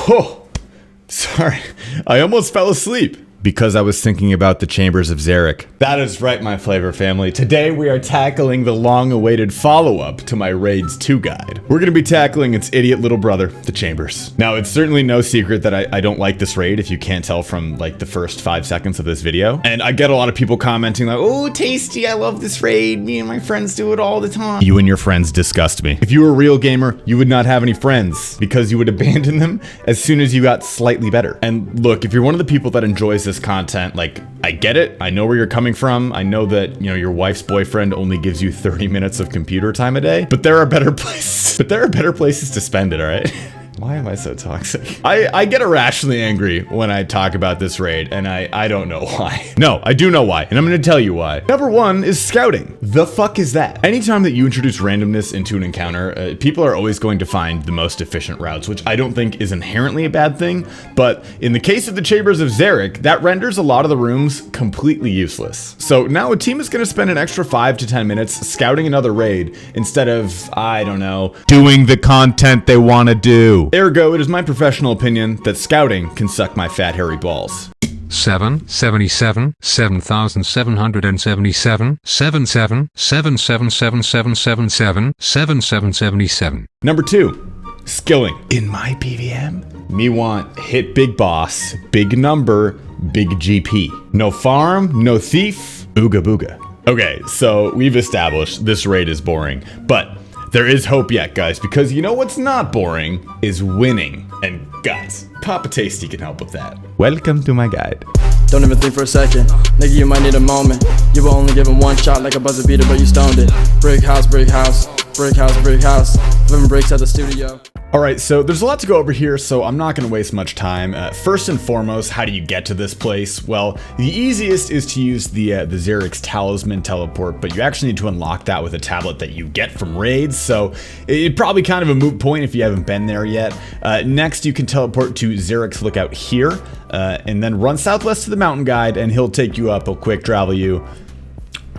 Oh, sorry. I almost fell asleep because I was thinking about the Chambers of Xeric. That is right, my flavor family. Today we are tackling the long-awaited follow-up to my Raids 2 guide. We're going to be tackling its idiot little brother, the Chambers. Now, it's certainly no secret that I don't like this raid, if you can't tell from like the first 5 seconds of this video. And I get a lot of people commenting like, oh, tasty, I love this raid. Me and my friends do it all the time. You and your friends disgust me. If you were a real gamer, you would not have any friends because you would abandon them as soon as you got slightly better. And look, if you're one of the people that enjoys this content, like, I get it. I know where you're coming from. I know that, you know, your wife's boyfriend only gives you 30 minutes of computer time a day, but there are better places. But there are better places to spend it, all right? Why am I so toxic? I get irrationally angry when I talk about this raid, and I don't know why. No, I do know why, and I'm gonna tell you why. Number one is scouting. The fuck is that? Anytime that you introduce randomness into an encounter, people are always going to find the most efficient routes, which I don't think is inherently a bad thing, but in the case of the Chambers of Xeric, that renders a lot of the rooms completely useless. So now a team is gonna spend an extra 5 to 10 minutes scouting another raid instead of, I don't know, doing the content they wanna do. Ergo, it is my professional opinion that scouting can suck my fat hairy balls. 777 7777 77 77777 7777. Number 2, skilling. In my PVM, me want hit big boss, big number, big GP. No farm, no thief, ooga booga. Okay, so we've established this raid is boring, but there is hope yet, guys, because you know what's not boring is winning. And guys, Papa Tasty can help with that. Welcome to my guide. Don't even think for a second, nigga, you might need a moment. You were only given one shot like a buzzer beater, but you stoned it. Brick house, brick house, brick house, brick house. 11 bricks at the studio. All right, so there's a lot to go over here, so I'm not gonna waste much time. First and foremost, how do you get to this place? Well, the easiest is to use the Xeric's Talisman teleport, but you actually need to unlock that with a tablet that you get from raids, so it's probably kind of a moot point if you haven't been there yet. Next, you can teleport to Xeric's Lookout here, and then run southwest to the mountain guide, and he'll take you up, he'll quick travel you.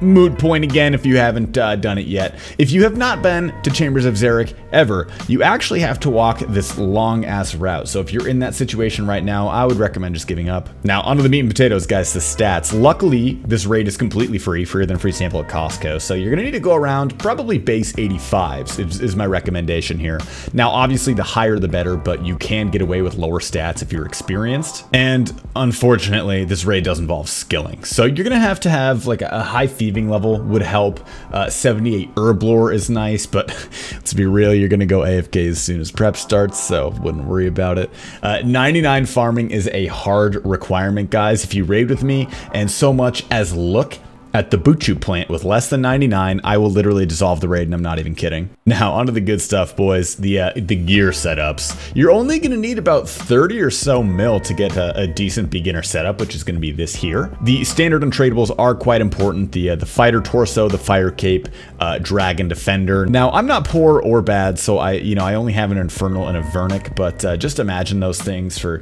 Moot point again if you haven't done it yet. If you have not been to Chambers of Xeric ever, you actually have to walk this long ass route. So if you're in that situation right now, I would recommend just giving up. Now onto the meat and potatoes, guys, the stats. Luckily, this raid is completely free, freer than a free sample at Costco. So you're gonna need to go around probably base 85s is my recommendation here. Now obviously the higher the better, but you can get away with lower stats if you're experienced. And unfortunately, this raid does involve skilling. So you're gonna have to have like a high thieving level would help. 78 herb lore is nice, but let's be real, you're gonna go AFK as soon as prep starts, so wouldn't worry about it. 99 farming is a hard requirement, guys. If you raid with me and so much as look at the Buchu plant with less than 99, I will literally dissolve the raid, and I'm not even kidding. Now, onto the good stuff, boys, the gear setups. You're only gonna need about 30 or so mil to get a decent beginner setup, which is gonna be this here. The standard untradables are quite important. The fighter torso, the fire cape, dragon defender. Now, I'm not poor or bad, so I only have an infernal and a vernic, but just imagine those things for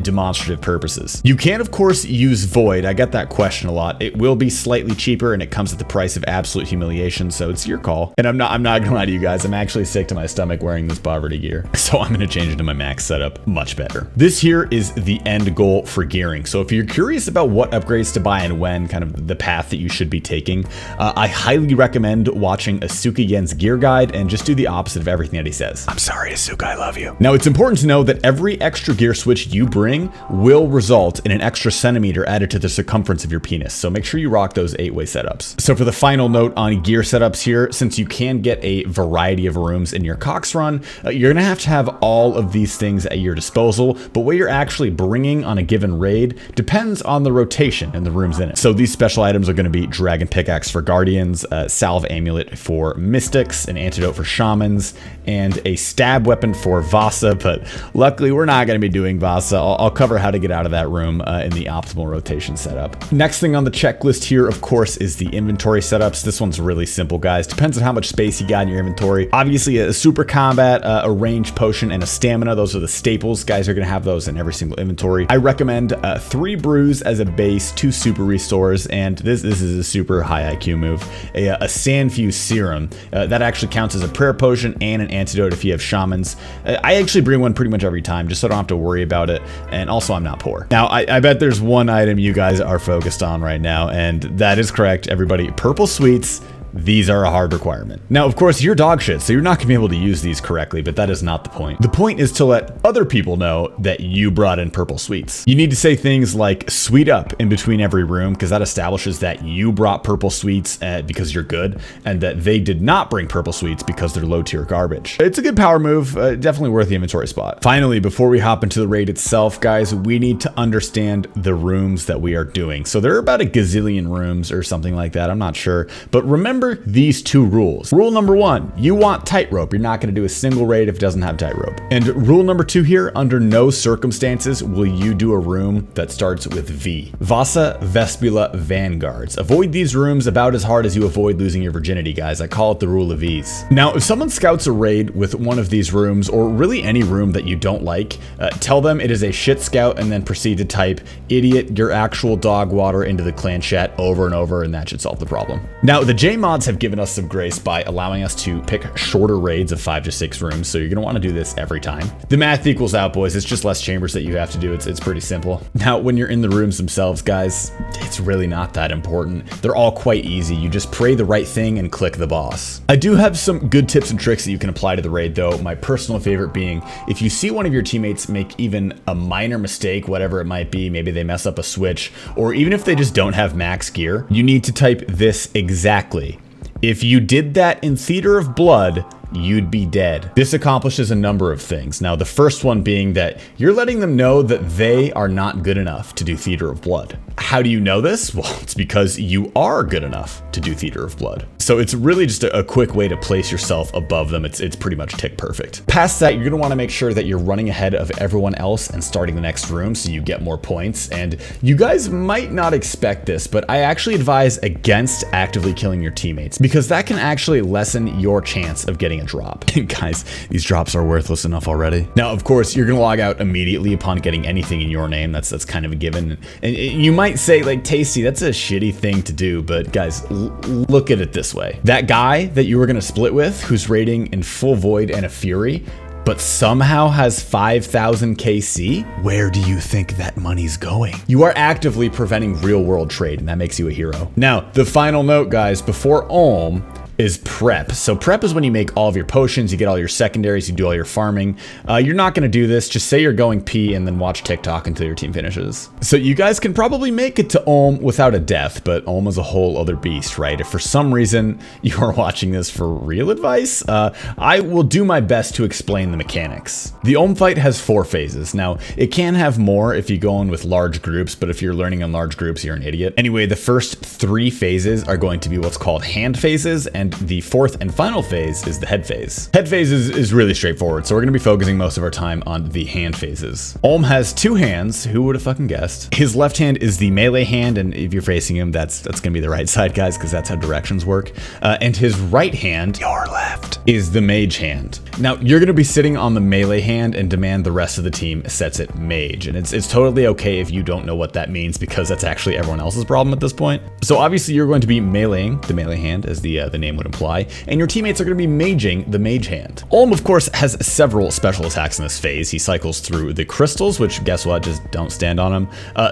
demonstrative purposes. You can, of course, use void. I get that question a lot. It will be slightly cheaper, and it comes at the price of absolute humiliation, so it's your call. And I'm not gonna lie to you guys, I'm actually sick to my stomach wearing this poverty gear, so I'm gonna change it to my max setup. Much better. This here is the end goal for gearing, so if you're curious about what upgrades to buy and when, kind of the path that you should be taking, I highly recommend watching Asuka Yen's gear guide and just do the opposite of everything that he says. I'm sorry, Asuka, I love you. Now, it's important to know that every extra gear switch you bring will result in an extra centimeter added to the circumference of your penis, so make sure you rock those 8-way setups. So for the final note on gear setups here, since you can get a variety of rooms in your Cox run, you're gonna have to have all of these things at your disposal, but what you're actually bringing on a given raid depends on the rotation and the rooms in it. So these special items are gonna be Dragon Pickaxe for Guardians, Salve Amulet for Mystics, an Antidote for Shamans, and a Stab Weapon for Vasa, but luckily we're not gonna be doing Vasa. I'll cover how to get out of that room in the optimal rotation setup. Next thing on the checklist here, of course, course, is the inventory setups. This one's really simple, guys. Depends on how much space you got in your inventory. Obviously, a super combat, a ranged potion, and a stamina. Those are the staples. Guys are going to have those in every single inventory. I recommend 3 brews as a base, 2 super restores, and this is a super high IQ move. A Sandfuse serum. That actually counts as a prayer potion and an antidote if you have shamans. I actually bring one pretty much every time, just so I don't have to worry about it. And also, I'm not poor. Now, I bet there's one item you guys are focused on right now, and that is correct, everybody. Purple sweets. These are a hard requirement. Now, of course, you're dog shit, so you're not gonna be able to use these correctly, but that is not the point. The point is to let other people know that you brought in purple sweets. You need to say things like sweet up in between every room, because that establishes that you brought purple sweets because you're good, and that they did not bring purple sweets because they're low tier garbage. It's a good power move, definitely worth the inventory spot. Finally, before we hop into the raid itself, guys, we need to understand the rooms that we are doing. So there are about a gazillion rooms or something like that, I'm not sure, but remember these 2 rules. Rule number 1, you want tightrope. You're not going to do a single raid if it doesn't have tightrope. And rule number 2 here, under no circumstances will you do a room that starts with V. Vasa, Vespula, Vanguards. Avoid these rooms about as hard as you avoid losing your virginity, guys. I call it the rule of V's. Now, if someone scouts a raid with one of these rooms, or really any room that you don't like, tell them it is a shit scout and then proceed to type idiot your actual dog water into the clan chat over and over, and that should solve the problem. Now, the J mods have given us some grace by allowing us to pick shorter raids of 5 to 6 rooms, so you're gonna want to do this every time. The math equals out, boys. It's just less chambers that you have to do. It's pretty simple. Now, when you're in the rooms themselves, guys, it's really not that important. They're all quite easy. You just pray the right thing and click the boss. I do have some good tips and tricks that you can apply to the raid, though. My personal favorite being, if you see one of your teammates make even a minor mistake, whatever it might be, maybe they mess up a switch, or even if they just don't have max gear, you need to type this exactly. If you did that in Theater of Blood, you'd be dead. This accomplishes a number of things. Now, the first one being that you're letting them know that they are not good enough to do Theater of Blood. How do you know this? Well, it's because you are good enough to do Theater of Blood. So it's really just a quick way to place yourself above them. It's pretty much tick perfect. Past that, you're gonna wanna make sure that you're running ahead of everyone else and starting the next room so you get more points. And you guys might not expect this, but I actually advise against actively killing your teammates, because that can actually lessen your chance of getting a drop. Guys, these drops are worthless enough already. Now, of course, you're gonna log out immediately upon getting anything in your name. That's kind of a given. And you might say, like, Tasty, that's a shitty thing to do, but guys, look at it this way. That guy that you were gonna split with, who's raiding in full void and a fury, but somehow has 5,000 KC, where do you think that money's going? You are actively preventing real world trade, and that makes you a hero. Now, the final note, guys, before Ulm, is prep. So prep is when you make all of your potions, you get all your secondaries, you do all your farming. You're not going to do this. Just say you're going P and then watch TikTok until your team finishes. So you guys can probably make it to Ulm without a death, but Ulm is a whole other beast, right? If for some reason you are watching this for real advice, I will do my best to explain the mechanics. The Ulm fight has 4 phases. Now, it can have more if you go in with large groups, but if you're learning in large groups, you're an idiot. Anyway, the first 3 phases are going to be what's called hand phases, and the 4th and final phase is the head phase. Head phase is really straightforward, so we're gonna be focusing most of our time on the hand phases. Ulm has 2 hands, who would have fucking guessed? His left hand is the melee hand, and if you're facing him, that's gonna be the right side, guys, because that's how directions work. And his right hand, your left, is the mage hand. Now, you're gonna be sitting on the melee hand and demand the rest of the team sets it mage, and it's totally okay if you don't know what that means, because that's actually everyone else's problem at this point. So obviously you're going to be meleeing the melee hand, as the name would imply, and your teammates are going to be maging the mage hand. Ulm, of course, has several special attacks in this phase. He cycles through the crystals, which guess what, just don't stand on him,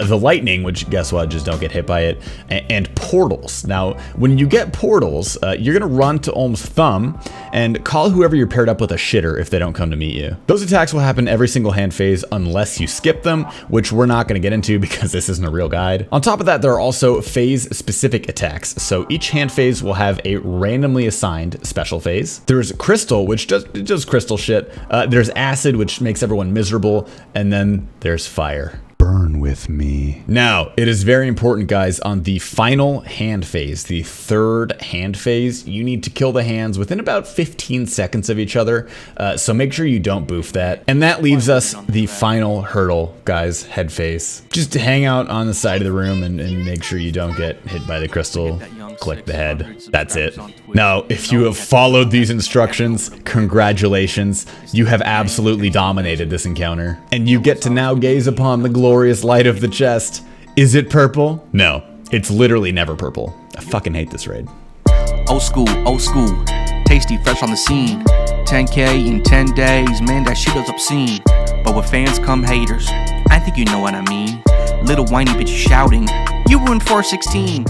the lightning, which guess what, just don't get hit by it, and portals. Now, when you get portals, you're going to run to Ulm's thumb and call whoever you're paired up with a shitter if they don't come to meet you. Those attacks will happen every single hand phase unless you skip them, which we're not going to get into because this isn't a real guide. On top of that, there are also phase-specific attacks. So each hand phase will have a randomly assigned special phase. There's crystal, which does crystal shit. There's acid, which makes everyone miserable. And then there's fire. Burn burn with me. Now, it is very important, guys, on the final hand phase, the third hand phase, you need to kill the hands within about 15 seconds of each other, so make sure you don't boof that. And that leaves us the final hurdle, guys, head phase. Just to hang out on the side of the room and make sure you don't get hit by the crystal, click the head. That's it. Now, if you have followed these instructions, congratulations, you have absolutely dominated this encounter. And you get to now gaze upon the glorious light of the chest. Is it purple? No, it's literally never purple. I fucking hate this raid. Old school, tasty, fresh on the scene. 10K in 10 days, man, that shit was obscene. But with fans come haters, I think you know what I mean. Little whiny bitch shouting, you ruined 416.